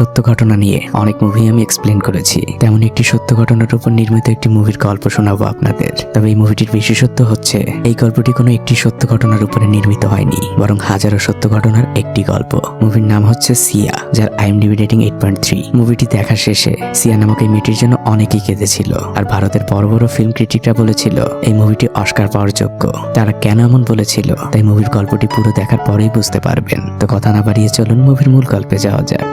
সত্য ঘটনা নিয়ে অনেক মুভি আমি এক্সপ্লেন করেছি, তেমন একটি সত্য ঘটনার উপর নির্মিত একটি মুভির গল্প শোনাবো আপনাদের। তবে এই মুভিটির বিশেষত্ব হচ্ছে এই গল্পটি কোনো একটি সত্য ঘটনার উপরে নির্মিত হয়নি, বরং হাজারো সত্য ঘটনার একটি গল্প। মুভির নাম হচ্ছে সিয়া, যার IMDb রেটিং 8.3। মুভিটি দেখা শেষে সিয়া নামক এই মেয়েটির জন্য অনেকেই কেঁদেছিল, আর ভারতের বড় বড় ফিল্ম ক্রিটিকরা বলেছিল এই মুভিটি অস্কার পাওয়ার যোগ্য। তারা কেন এমন বলেছিল তাই মুভির গল্পটি পুরো দেখার পরেই বুঝতে পারবেন। তো কথা না বাড়িয়ে চলুন মুভির মূল গল্পে যাওয়া যাক।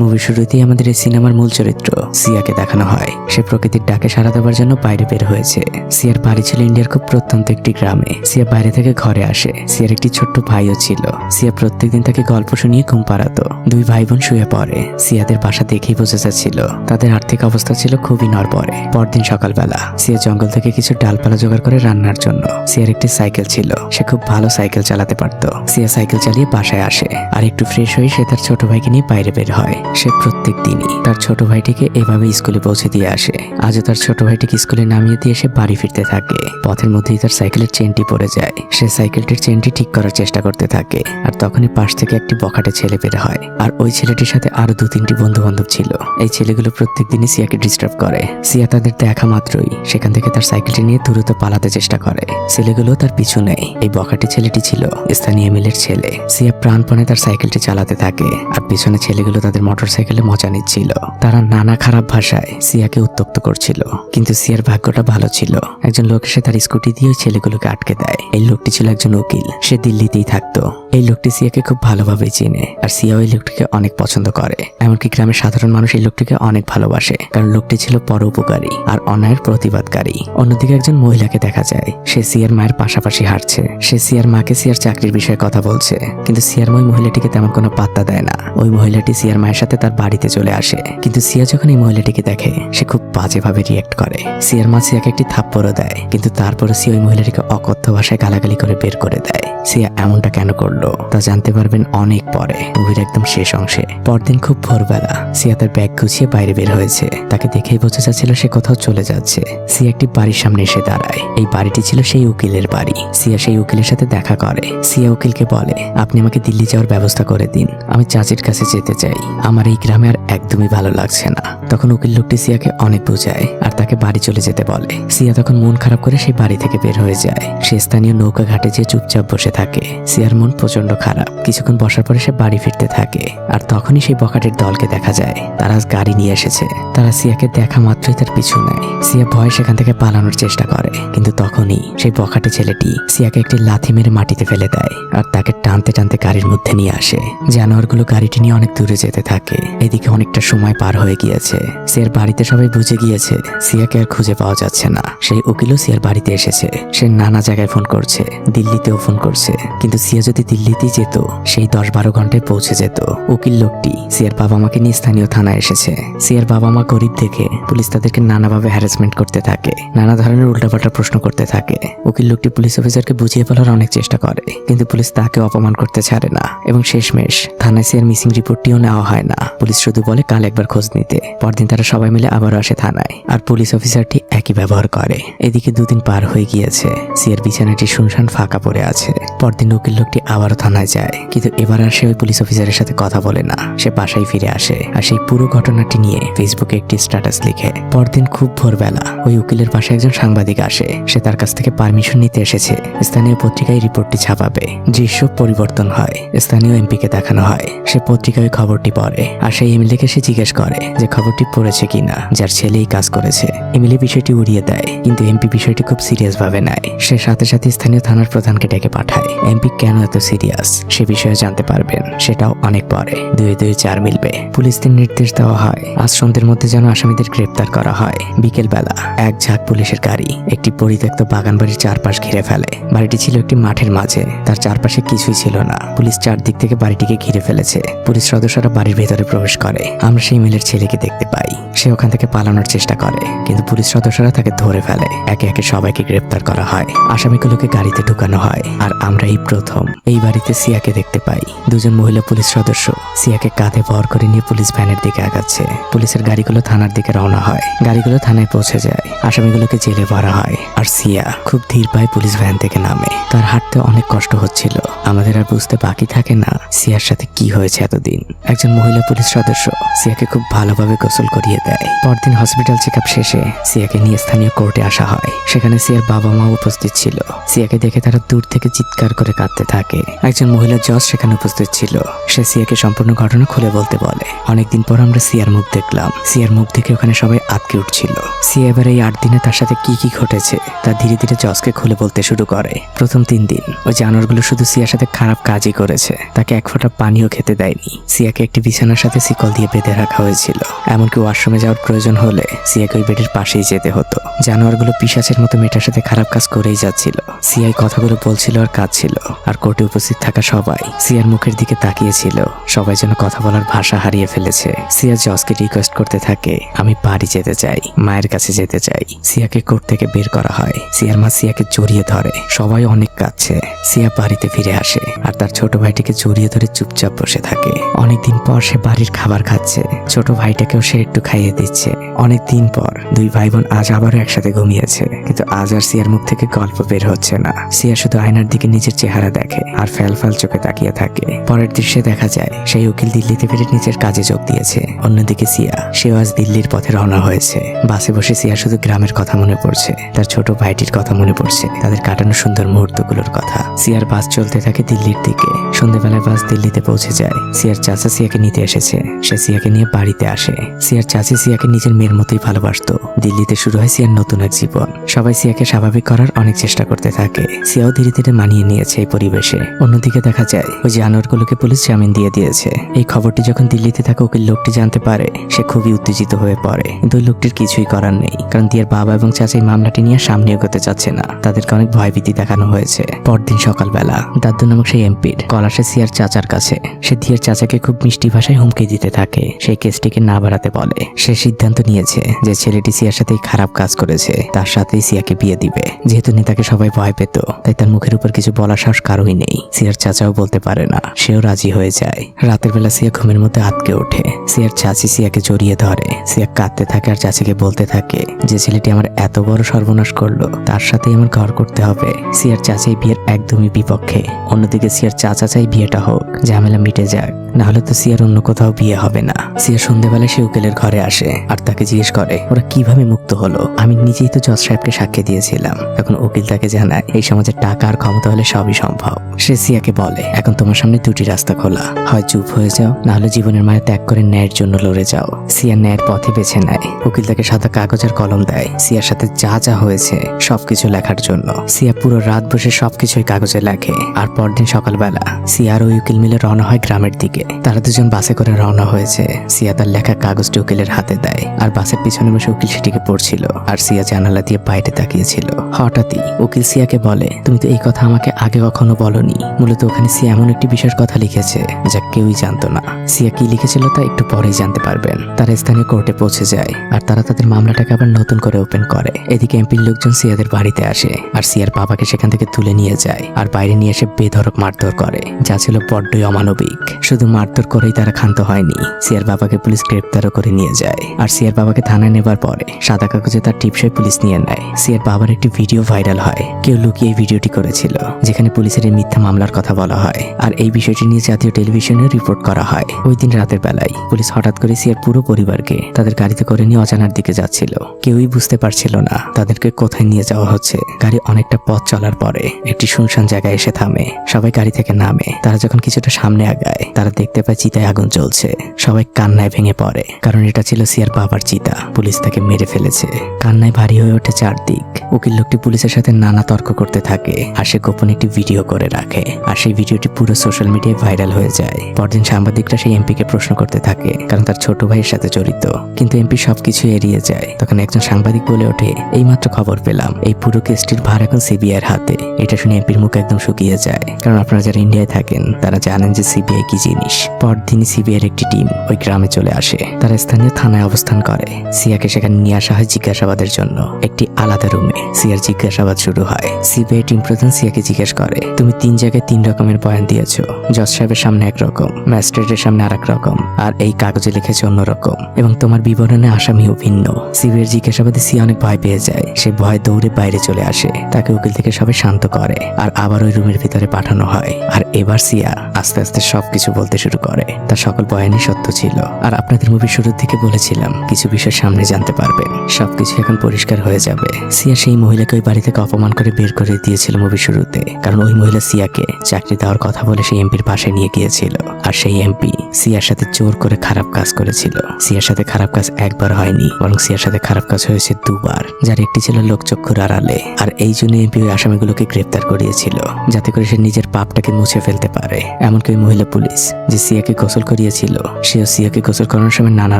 মুভির শুরুতেই আমাদের এই সিনেমার মূল চরিত্র সিয়াকে দেখানো হয়। সে প্রকৃতির ডাকে সাড়া দেওয়ার জন্য বাইরে বের হয়েছে। সিয়ার বাড়ি ছিল ইন্ডিয়ার খুব প্রত্যন্ত একটি গ্রামে। সিয়া বাইরে থেকে ঘরে আসে। সিয়ার একটি ছোট্ট ভাইও ছিল। সিয়া প্রত্যেকদিন তাকে গল্প শুনিয়ে ঘুম পাড়াতো। দুই ভাই বোন শুয়ে পড়ে। সিয়াদের বাসা দেখেই বোঝা যাচ্ছিল তাদের আর্থিক অবস্থা ছিল খুবই নড়বড়ে। পরদিন সকালবেলা সিয়া জঙ্গল থেকে কিছু ডালপালা জোগাড় করে রান্নার জন্য। সিয়ার একটি সাইকেল ছিল। সে খুব ভালো সাইকেল চালাতে পারত। সিয়া সাইকেল চালিয়ে বাসায় আসে, আর একটু ফ্রেশ হয়ে সে তার ছোট ভাইকে নিয়ে বাইরে বের হয়। সে প্রত্যেক দিনই তার ছোট ভাইটিকে এভাবে স্কুলে পৌঁছে দিয়ে আসে। আজও তার ছোট ভাইটিকে স্কুলে নামিয়ে দিয়ে সে বাড়ি ফিরতে থাকে। পথের মধ্যেই তার সাইকেলের চেনটি পড়ে যায়। সে সাইকেলটির চেনটি ঠিক করার চেষ্টা করতে থাকে, আর তখনই পাশ থেকে একটি বখাটে ছেলে বের হয়। আর ওই ছেলেটির সাথে আরো 2-3টি বন্ধু বান্ধব ছিল। এই ছেলেগুলো প্রত্যেক দিনই সিয়াকে ডিস্টার্ব করে। সিয়া তাদের দেখা মাত্রই সেখান থেকে তার সাইকেলটি নিয়ে দ্রুত পালাতে চেষ্টা করে। ছেলেগুলো তার পিছু নেয়। এই বখাটে ছেলেটি ছিল স্থানীয় এমএলএর ছেলে। সিয়া প্রাণপণে তার সাইকেলটি চালাতে থাকে, আর পিছনে ছেলেগুলো তাদের মোটরসাইকেলে মজা নিচ্ছিল। তারা নানা খারাপ ভাষায় সিয়াকে উত্ত্যক্ত করছিল, কিন্তু সিয়ার ভাগ্যটা ভালো ছিল। একজন লোক এসে তার স্কুটি দিয়ে ওই ছেলেগুলোকে আটকে দেয়। এই লোকটি ছিল একজন উকিল। সে দিল্লিতেই থাকতো। এই লোকটি সিয়াকে খুব ভালোভাবেই চেনে, আর সিয়া ওই লোকটিকে অনেক পছন্দ করে। এমনকি গ্রামের সাধারণ মানুষ এই লোকটিকে অনেক ভালোবাসে, কারণ লোকটি ছিল পরোপকারী আর অন্যায়ের প্রতিবাদকারী। অন্যদিকে একজন মহিলাকে দেখা যায়। সে সিয়ার মায়ের পাশাপাশি হাঁটছে। সে সিয়ার মাকে সিয়ার চাকরির বিষয়ে কথা বলছে, কিন্তু সিয়ার মা ওই মহিলাটিকে তেমন কোনো পাত্তা দেয় না। ওই মহিলাটি সিয়ার মায়ের সাথে তার বাড়িতে চলে আসে, কিন্তু সিয়া যখন এই মহিলাটিকে দেখে সে খুব বাজেভাবে রিয়েক্ট করে। সিয়ার মা সিয়াকে একটি থাপ্পড়ও দেয়, কিন্তু তারপরে সিয়া ওই মহিলাটিকে অকথ্য ভাষায় গালাগালি করে বের করে দেয়। সিয়া এমনটা কেন করলো তা জানতে পারবেন অনেক পরে, মুভির একদম শেষ অংশে। পরদিন খুব ভোরবেলা সিয়া তার ব্যাগ গুছিয়ে বাইরে বের হয়েছে। তাকে দেখেই বোঝা যাচ্ছিল সে কোথাও চলে যাচ্ছে। সিয়া একটি বাড়ির সামনে এসে দাঁড়ায়। এই বাড়িটি ছিল সেই উকিলের বাড়ি। সিয়া সেই উকিলের সাথে দেখা করে। সিয়া উকিলকে বলে, আপনি আমাকে দিল্লি যাওয়ার ব্যবস্থা করে দিন, আমি চাচির কাছে যেতে চাই, আমার এই গ্রামে আর একদমই ভালো লাগছে না। তখন উকিল লোকটি সিয়াকে অনেক বোঝায় আর তাকে বাড়ি চলে যেতে বলে। সিয়া তখন মন খারাপ করে সেই বাড়ি থেকে বের হয়ে যায়। সে স্থানীয় নৌকা ঘাটে যেয়ে চুপচাপ বসে থাকে। সিয়ার মন প্রচন্ড খারাপ। কিছুক্ষণ বসার পরে সে বাড়ি ফিরতে থাকে, আর তখনই সেই বখাটের দলকে দেখা যায়। তারা গাড়ি নিয়ে এসেছে। তারা সিয়াকে দেখা মাত্রই তার পিছু নেয়। সিয়া ভয়ে সেখান থেকে পালানোর চেষ্টা করে, কিন্তু তখনই সেই বখাটে ছেলেটি সিয়াকে একটি লাথি মেরে মাটিতে ফেলে দেয়, আর তাকে টানতে টানতে গাড়ির মধ্যে নিয়ে আসে। জানোয়ারগুলো গাড়িটি নিয়ে অনেক দূরে যেতে থাকে। এদিকে অনেকটা সময় পার হয়ে গিয়েছে। সিয়ার বাড়িতে সবাই বুঝে গিয়েছে সিয়াকে আর খুঁজে পাওয়া যাচ্ছে না। সেই উকিলও সিয়ার বাড়িতে এসেছে। সে নানা জায়গায় ফোন করছে, দিল্লিতেও ফোন করছে, কিন্তু সিয়া যদি দিল্লিতেই যেত সেই 10-12 ঘন্টায় পৌঁছে যেত। উকিল লোকটি সিয়ার বাবা মাকে নিয়ে স্থানীয় থানায় এসেছে। সিয়ার বাবা মা গরিব দেখে পুলিশ তাদেরকে নানাভাবে হ্যারাসমেন্ট করতে থাকে, নানা ধরনের উল্টাপাল্টা প্রশ্ন করতে থাকে। উকিল লোকটি পুলিশ অফিসারকে বুঝিয়ে বলার অনেক চেষ্টা করে, কিন্তু পুলিশ তাকে অপমান করতে ছাড়ে না। এবং শেষমেশ থানায় সিয়ার মিসিং রিপোর্টটিও নেওয়া হয় না। পুলিশ শুধু বলে কাল একবার খোঁজ নিতে। পরদিন তারা সবাই মিলে আবারও আসে থানায়, আর পুলিশ অফিসারটি একই ব্যবহার করে। এদিকে 2 দিন পার হয়ে গিয়েছে। সিয়ার বিছানাটি শুনশান ফাঁকা পড়ে আছে। পরদিন উকিল লোকটি আবারও থানায় যায়, কিন্তু এবার আর সে ওই পুলিশ অফিসারের সাথে কথা বলে না। সে বাসায় ফিরে আসে, আর সেই পুরো ঘটনাটি নিয়ে ফেসবুকে একটি স্ট্যাটাস লিখে। পরদিন খুব ভোরবেলা ওই উকিলের পাশে একজন সাংবাদিক আসে। সে তার কাছ থেকে পারমিশন নিতে এসেছে স্থানীয় পত্রিকায় রিপোর্টটি ছাপাবে। দৃশ্য পরিবর্তন হয়, স্থানীয় এমপিকে দেখানো হয়। সে পত্রিকায় খবরটি পড়ে, আর সেই এমএলএকে সে জিজ্ঞেস করে যে খবরটি পড়েছে কিনা, যার ছেলেই কাজ করেছে। এমএলএ বিষয়টি উড়িয়ে দেয়, কিন্তু এমপি বিষয়টি খুব সিরিয়াস ভাবে নেয়। সে সাথে সাথে স্থানীয় থানার প্রধানকে ডেকে পাঠায়। এমপি কেন এত সিরিয়াস সে বিষয়ে জানতে পারবেন, সেটাও অনেক পরে। 2-2-4 মিলবে। পুলিশদের নির্দেশ দেওয়া হয় আজ সন্ধ্যের মধ্যে যেন আসামিদের গ্রেপ্তার করা হয়। বিকেল বেলা এক ঝাঁক পুলিশের গাড়ি একটি পরিত্যক্ত বাগান বাড়ির চারপাশ ঘিরে ফেলে। বাড়িটি ছিল একটি মাঠের মাঝে, তার চারপাশে কিছুই ছিল না। পুলিশ চারদিক থেকে বাড়িটিকে ঘিরে ফেলেছে। পুলিশ সদস্যরা বাড়ির ভেতরে প্রবেশ করে। আমরা সেই মেলের ছেলেকে দেখতে পাই। সে ওখান থেকে পালানোর চেষ্টা করে, কিন্তু পুলিশ সদস্যরা তাকে ধরে ফেলে। একে একে সবাইকে গ্রেপ্তার করা হয়, আসামিগুলোকে গাড়িতে ঢুকানো হয়। আর আমরা এই প্রথম এই বাড়িতে সিয়াকে দেখতে পাই। দুজন মহিলা পুলিশ সদস্য সিয়াকে কাঁধে ভর করে নিয়ে পুলিশ ভ্যানের দিকে আগাচ্ছে। পুলিশের গাড়িগুলো থানার দিকে রওনা হয়, গাড়িগুলো থানায় পৌঁছে যায়, আসামিগুলোকে জেলে ভরা হয়। আর সিয়া খুব ধীর পায়ে পুলিশ ভ্যান থেকে নামে। তার হাঁটতে অনেক কষ্ট হচ্ছিল। আমাদের আর বুঝতে বাকি থাকে না সিয়ার সাথে কি হয়েছে এতদিন। একজন মহিলা পুলিশ সদস্য সিয়াকে খুব ভালোভাবে গোসল করিয়ে দেয়। পরদিন হসপিটাল চেক আপ শেষে সিয়াকে নিয়ে স্থানীয় কোর্টে আসা হয়। সেখানে সিয়ার বাবা মা উপস্থিত ছিল। সিয়াকে দেখে তারা দূর থেকে চিৎকার করে কাঁদতে থাকে। একজন মহিলা জজ সেখানে উপস্থিত ছিল। সে সিয়াকে সম্পূর্ণ ঘটনা খুলে বলতে বলে। অনেকদিন পর আমরা সিয়ার মুখ দেখলাম। সিয়ার মুখ দেখে ওখানে সবাই আটকে উঠছিল। সিয়া এবার এই 8 দিনে তার সাথে কি কি ঘটেছে তা ধীরে ধীরে জজকে খুলে বলতে শুরু করে। প্রথম 3 দিন ওই জানোয়ারগুলো শুধু সিয়ার সাথে খারাপ কাজই করেছে। তাকে এক ফোঁটা পানিও খেতে দেয়নি। সিয়াকে একটি বিছানার সাথে শিকল দিয়ে বেঁধে রাখা হয়েছিল। এমনকি ওয়াশরুমে যাওয়ার প্রয়োজন হলে সিয়াকে ওই বেডের পাশেই যেতে হতো। জানোয়ারগুলো পিশাচের মতো মেয়েটার সাথে খারাপ কাজ করেই যাচ্ছিল। সিয়াই কথাগুলো বলছিল আর কাঁদছিল। আর কোর্টে উপস্থিত থাকা সবাই সিয়ার মুখের দিকে তাকিয়েছিল। সবাই যেন কথা বলার ভাষা হারিয়ে ফেলেছে। সিয়া জজকে রিকোয়েস্ট করতে থাকে, আমি বাড়ি যেতে চাই, মায়ের কাছে যেতে চাই। সিয়াকে কোর্ট থেকে বের করা হয়। সিয়ার মা সিয়াকে জড়িয়ে ধরে। সবাই অনেক কাঁদছে। সিয়া বাড়িতে ফিরে আসে আর তার ছোট ভাইটিকে জড়িয়ে ধরে চুপচাপ বসে থাকে। অনেকদিন পর সে বাড়ির খাবার খাচ্ছে। ছোট ভাইটাকেও সে একটু খাইয়ে দিচ্ছে। অনেকদিন পর 2 ভাই বোন আজ আবারও একসাথে ঘুমিয়েছে। কিন্তু আজ আর সিয়ার মুখ থেকে গল্প বের হচ্ছে না। সিয়া শুধু আয়নার দিকে নিজের চেহারা দেখে আর ফ্যালফাল চোখে তাকিয়ে থাকে। পরের দৃশ্যে দেখা যায় সেই উকিল দিল্লিতে ফিরে নিজের কাজে যোগ দিয়েছে। অন্যদিকে সিয়া সেও আজ দিল্লির পথে রওনা হয়েছে। বাসে বসে সিয়া শুধু গ্রামের কথা মনে পড়ছে, তার ছোট ভাইটির কথা মনে পড়ছে, তাদের কাটানো সুন্দর মুহূর্তগুলোর কথা। সিয়ার বাস চলতে থাকে দিল্লির দিকে। সন্ধ্যাবেলায় বাস দিল্লিতে পৌঁছে যায়। সিয়ার চাচা সিয়াকে নিতে এসেছে। সে সিয়াকে নিয়ে বাড়িতে আসে। সিয়ার চাচি সিয়াকে নিজের মেয়ের মতোই ভালোবাসতো। দিল্লিতে শুরু হয় সিয়ার নতুন এক জীবন। সবাই সিয়াকে স্বাভাবিক করার অনেক চেষ্টা করতে থাকে। সিয়াও ধীরে ধীরে মানিয়ে নিয়েছে এই পরিবেশে। অন্যদিকে দেখা যায় ওই জানোয়ারগুলোকে পুলিশ জামিন দিয়ে দিয়েছে। এই খবরটি যখন দিল্লিতে থাকা উকিল লোকটি জানতে পারে সে খুবই উত্তেজিত হয়ে পড়ে। কিন্তু ওই লোকটির কিছুই করার নেই, কারণ দিয়ার বাবা এবং চাচা এই মামলাটি নিয়ে সামনে এগোতে চাচ্ছে না। তাদেরকে অনেক ভয়ভীতি দেখানো হয়েছে। পরদিন সকালবেলা দাদু নামক সেই এমপির কল আসে সিয়ার চাচার কাছে। সে দিয়ার চাচাকে খুব মিষ্টি ভাষায় হুমকি দিতে থাকে। সেই কেসটিকে না বাড়াতে বলে। সে সিদ্ধান্ত নিয়েছে যে ছেলেটি সিয়ার সাথে খারাপ কাজ করেছে, তার সাথেই সিয়াকে বিয়ে দিবে। যেহেতু নেতাকে সবাই ভয় পেত, তাই তার মুখের উপর কিছু বলার সাহস কারোই নেই। সিয়ার চাচাও বলতে পারে না। সেও রাজি হয়ে যায়। রাতের বেলা সিয়া ঘুমের মধ্যে আটকে ওঠে। সিয়ার চাচি সিয়াকে জড়িয়ে ধরে। সিয়া কাঁদতে থাকে আর চাচিকে বলতে থাকে যে ছেলেটি আমার এত বড় সর্বনাশ করলো, তার সাথেই আমার ঘর করতে হবে। সিয়ার চাচা এই বিয়ের একদমই বিপক্ষে। অন্যদিকে সিয়ার চাচা চাই বিয়েটা হোক, ঝামেলা মিটে যাক, না হলে তো সিয়ার অন্য কোথাও বিয়ে হবে না। সিয়া সন্ধ্যেবেলায় সে উকিলের ঘরে আসে আর তাকে জিজ্ঞেস করে ওরা কিভাবে মুক্ত হলো। আমি নিজেই তো জজ সাহেবকে সাক্ষী দিয়েছিলাম। এখন উকিল তাকে জানায় এই সমাজে টাকা আর ক্ষমতা হলে সবই সম্ভব। সে সিয়াকে বলে এখন তোমার সামনে 2টি রাস্তা খোলা, হয় চুপ হয়ে যাও, না হলে জীবনের মায়া ত্যাগ করে ন্যায়ের জন্য লড়ে যাও। সিয়া ন্যায়ের পথে বেছে নেয়। উকিল তাকে সাদা কাগজ আর কলম দেয় সিয়ার সাথে যা যা হয়েছে সবকিছু লেখার জন্য। সিয়া পুরো রাত বসে সবকিছুই কাগজে লেখে। আর পরদিন সকালবেলা সিয়া আর ওই উকিল মিলে রওনা হয় গ্রামের দিকে। তারা দুজন বাসে করে রওনা হয়েছে। সিয়া তার লেখা কাগজটি উকিলের হাতে দেয় আর বাসের পিছনে বসে উকিল সেটিকে পড়ছিল আর সিয়া জানালা দিয়ে বাইরে তাকিয়েছিল। হঠাৎই উকিল সিয়াকে বলে তুমি তো এই কথা আমাকে আগে কখনো বলনি। মূলত ওখানে সিয়া এমন একটি বিষয়ের কথা লিখেছে যা কেউই জানতো না। সিয়া কি লিখেছিল তা একটু পরেই জানতে পারবেন। তারা স্থানীয় কোর্টে পৌঁছে যায় আর তারা তাদের মামলাটাকে আবার নতুন করে ওপেন করে। এদিকে এমপির লোকজন সিয়াদের বাড়িতে আসে আর সিয়ার বাবাকে সেখান থেকে তুলে নিয়ে যায় আর বাইরে নিয়ে এসে বেধড়ক মারধর করে, যা ছিল বড্ডই অমানবিক। শুধু মারধর করেই তারা ক্ষান্ত হয়নি, সিয়ার বাবাকে পুলিশ গ্রেপ্তারও করে নিয়ে যায়। আর সিয়ার বাবাকে থানায় নেবার পরে সাদা কাগজে তার টিপসই পুলিশ নিয়ে নেয়। সিয়ার বাবার একটি ভিডিও ভাইরাল হয়। কেউ লুকিয়ে এই ভিডিওটি করেছিল, যেখানে পুলিশের এই মিথ্যা মামলার কথা বলা হয় আর এই বিষয়টি নিয়ে জাতীয় টেলিভিশনে রিপোর্ট করা হয়। ওই দিন রাতের বেলায় পুলিশ হঠাৎ করে সিয়ার পুরো পরিবারকে তাদের গাড়িতে করে নিয়ে অজানার দিকে যাচ্ছিল। কেউই বুঝতে পারছিল না তাদেরকে কোথায় নিয়ে যাওয়া হচ্ছে। গাড়ি অনেকটা পথ চলার পরে একটি শুনশান জায়গায় এসে থামে। সবাই গাড়ি থেকে নামে। তারা যখন কিছুটা সামনে আগায় তারা দেখতে পায় চিতায় আগুন জ্বলছে। সবাই কান্নায় ভেঙে পড়ে, কারণ এটা ছিল সিয়ার বাবার চিতা। পুলিশ তাকে মেরে ফেলেছে। কান্নায় ভারী হয়ে ওঠে চারদিক। উকিল লোকটি পুলিশের সাথে নানা তর্ক করতে থাকে আর সে গোপন একটি ভিডিও করে রাখে আর সেই ভিডিওটি পুরো সোশ্যাল মিডিয়ায় ভাইরাল হয়ে যায়। পরদিন সাংবাদিকরা সেই এমপিকে প্রশ্ন করতে থাকে, কারণ তার ছোট ভাইয়ের সাথে জড়িত। কিন্তু এমপি সবকিছু এড়িয়ে যায়। তখন একজন সাংবাদিক বলে ওঠে এইমাত্র খবর পেলাম এই পুরো কেসটির ভার এখন সিবিআইয়ের হাতে। এটা শুনে এমপির মুখ একদম শুকিয়ে যায়, কারণ আপনারা যারা ইন্ডিয়ায় থাকেন তারা জানেন যে সিবিআই কি জিনিস। পরদিনই সিবিআইয়ের একটি টিম ওই গ্রামে চলে আসে। তারা স্থানীয় থানায় অবস্থান করে। সিয়াকে সেখানে নিয়ে আসা হয় জিজ্ঞাসাবাদের জন্য। একটি আলাদা রুমে সিয়ার জিজ্ঞাসাবাদ শুরু হয়। সিবিআই টিম প্রধান সিয়াকে জিজ্ঞেস করে, তুমি 3 জায়গায় 3 রকমের বয়ান দিয়েছো। জজ সাহেবের সামনে একরকম, ম্যাজিস্ট্রেটের সামনে আরেক রকম, আর এই কাগজে লিখেছে অন্যরকম, এবং তোমার বিবরণে আসামিও ভিন্ন। সিবিআইয়ের জিজ্ঞাসাবাদে সিয়া অনেক ভয় পেয়ে যায়। সে ভয় দৌড়ে বাইরে চলে আসে। তাকে উকিল থেকে সবাই শান্ত করে আর আবার ওই রুমের ভিতরে পাঠানো হয়। আর এবার সিয়া আস্তে আস্তে সবকিছু বলতে শুরু করে। তার সকল বয়ানই সত্য ছিল। আর আপনাদের মুভির শুরুর দিকে বলেছিলাম কিছু বিষয় সামনে জানতে পারবেন, সবকিছু এখন পরিষ্কার হয়ে যাবে। সিয়া সেই মহিলাকে ওই বাড়ি থেকে অপমান করে বের করে দিয়েছিল মুভির শুরুতে, কারণ ওই মহিলা সিয়াকে চাকরি দেওয়ার কথা বলে সেই এমপির বাসায় নিয়ে গিয়েছিল। আর সেই এমপি সিয়ার সাথে জোর করে খারাপ কাজ করেছিল। সিয়ার সাথে খারাপ কাজ একবার হয়নি, বরং সিয়ার সাথে খারাপ কাজ হয়েছে 2 বার, যার একটি ছিল লোকচক্ষুর আড়ালে। আর এই জন্য এমপি ওই আসামিগুলোকে গ্রেপ্তার করিয়েছিল, যাতে করে সে নিজের পাপটাকে মুছে ফেলতে পারে। এমনকি ওই মহিলা পুলিশ যে সিয়াকে গোসল করিয়েছিল, সেও সিয়াকে গোসল করানোর সময় নানা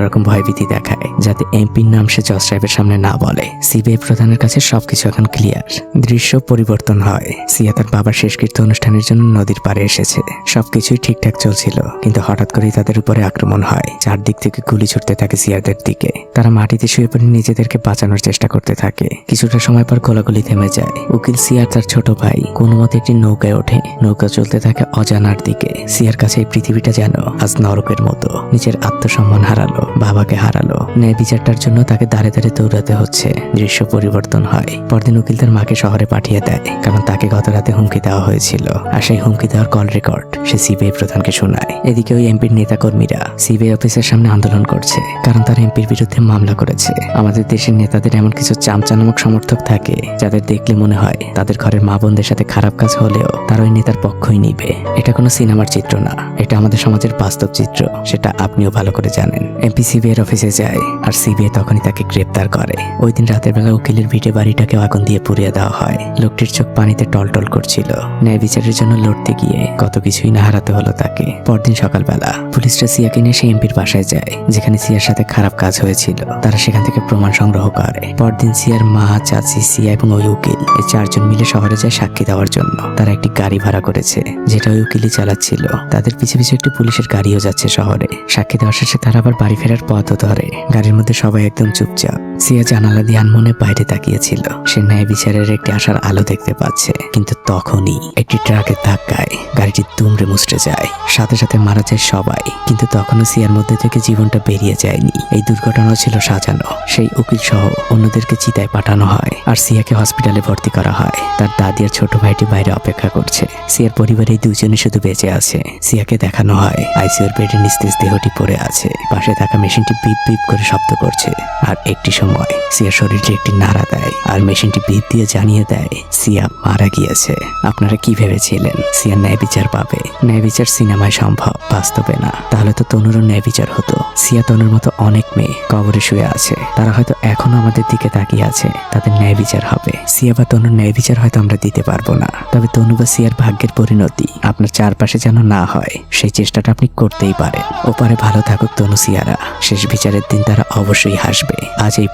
রকম ভয়ভীতি দেখায়, যাতে এমপির নাম সে জজ সাহেবের সামনে না বলে। সিবিআই প্রধানের কাছে সবকিছু এখন ক্লিয়ার। দৃশ্য পরিবর্তন হয়। সিয়া তার বাবার শেষকৃত্য অনুষ্ঠানের জন্য নদীর পাড়ে এসেছে। সবকিছুই ঠিকঠাক চলছিল, কিন্তু হঠাৎ করেই তাদের উপরে আক্রমণ হয়। চারদিক থেকে গুলি ছুটতে থাকে সিয়াদের দিকে। তারা মাটিতে শুয়ে পড়ে নিজেদেরকে বাঁচানোর চেষ্টা করতে থাকে। কিছুটা সময় পর গোলাগুলি থেমে যায়। উকিল সিয়ার তার ছোট ভাই কোনো মতে একটি নৌকায় ওঠে। নৌকা চলতে থাকে অজানার দিকে। সিয়ার কাছে এই পৃথিবীটা যেন আজ নরকের মতো। নিজের আত্মসম্মান হারালো, বাবাকে হারালো, ন্যায় বিচারটার জন্য তাকে দাঁড়ে দাঁড়ে দৌড়াতে হচ্ছে। দৃশ্য পরিবর্তন হয়। পরদিন উকিল তার মাকে শহরে পাঠিয়ে দেয়, কারণ তাকে গত রাতে হুমকি দেওয়া হয়েছিল। আর সেই হুমকি দেওয়ার কল রেকর্ড সে সিবিআই প্রধানকে শোনায়। এদিকে ওই এমপির নেতাকর্মীরা সিবিআই অফিসের সামনে আন্দোলন করছে, কারণ তারা এমপির বিরুদ্ধে মামলা করেছে। আমাদের দেশের নেতাদের এমন কিছু চামচা নামক সমর্থক থাকে, যাদের দেখলে মনে হয় তাদের ঘরের মা বোনদের সাথে খারাপ কাজ হলেও তারা ওই নেতার পক্ষই নিবে। এটা কোনো সিনেমার চিত্র না, এটা আমাদের সমাজের বাস্তব চিত্র, সেটা আপনিও ভালো করে জানেন। এমপি সিবিআই অফিসে যায়, আর সিবিআই তখনই তাকে গ্রেপ্তার করে। ওই দিন রাতের বেলা উকিলের ভিটে বাড়িটাকে আগুন দিয়ে পুড়িয়ে দেওয়া হয়। লোকটির চোখ পানিতে টলটল করছিল। ন্যায় বিচারের জন্য লড়তে গিয়ে কত কিছুই না হারাতে হলো তাকে। পরদিন সকালবেলা পুলিশরা সিয়াকে নিয়ে সেই এমপির বাসায় যায়, যেখানে সিয়ার সাথে খারাপ কাজ হয়েছিল। তারা সেখান থেকে প্রমাণ সংগ্রহ করে। পরদিন সিয়ার মা, চাচি, সিয়া এবং ওই উকিল এই 4 জন মিলে শহরে যায় সাক্ষী দেওয়ার জন্য। তারা একটি গাড়ি ভাড়া করেছে, যেটা ওই উকিলই চালাচ্ছিল। তাদের পিছে পিছে একটি পুলিশের গাড়িও যাচ্ছে শহরে। সাক্ষী দেওয়ার শেষে তারা আবার বাড়ি ফেরার পথও ধরে। গাড়ির মধ্যে সবাই একদম চুপচাপ। সিয়া জানালা দিয়ে আনমনে বাইরে তাকিয়েছিল। সে ন্যায় বিচারের একটি আশার আলো দেখতে পাচ্ছে। কিন্তু তখনই একটি ট্রাকের ধাক্কায় গাড়িটি দুমড়ে মুচড়ে যায়। সাথে সাথে মারা যায় সবাই। কিন্তু তখনও সিয়ার মধ্যে থেকে জীবনটা বেরিয়ে যায়নি। এই দুর্ঘটনা ছিল সাজানো। সেই উকিল সহ অন্যদেরকে চিতায় পাঠানো হয়, আর সিয়াকে হসপিটালে ভর্তি করা হয়। তার দাদি আর ছোট ভাইটি বাইরে অপেক্ষা করছে। সিয়ার পরিবারে এই 2 জনই শুধু বেঁচে আছে। সিয়াকে দেখানো হয় আইসিইউর বেডে নিস্তেজ দেহটি পড়ে আছে। পাশে থাকা মেশিনটি বিপ বিপ করে শব্দ করছে। আর একটি সময় সিয়ার শরীরটি একটি নাড়া দেয়, আর মেশিনটি বিপ দিয়ে জানিয়ে দেয় সিয়া মারা গিয়েছে। আপনারা কি ভেবেছিলেন সিয়া ন্যায় বিচার পাবে? ন্যায় বিচার সিনেমায় সম্ভব, বাস্তবে না। তাহলে তো তনুরও ন্যায় বিচার হতো। সিয়া, তনুর মতো অনেক মেয়ে কবরে শুয়ে আছে। তারা হয়তো এখনো আমাদের দিকে তাকিয়ে আছে। তাদের ন্যায় বিচার হবে। সিয়া বা তনুর ন্যায় বিচার হয়তো আমরা দিতে পারবো না, তবে তনু বা সিয়ার ভাগ্যের পরিণতি আপনার চারপাশে যেন না হয়, সেই চেষ্টাটা আপনি করতেই পারেন। ওপারে ভালো থাকুক তনু, সিয়ারা। শেষ বিচারের দিন তারা অবশ্যই হাসবে। আজ এই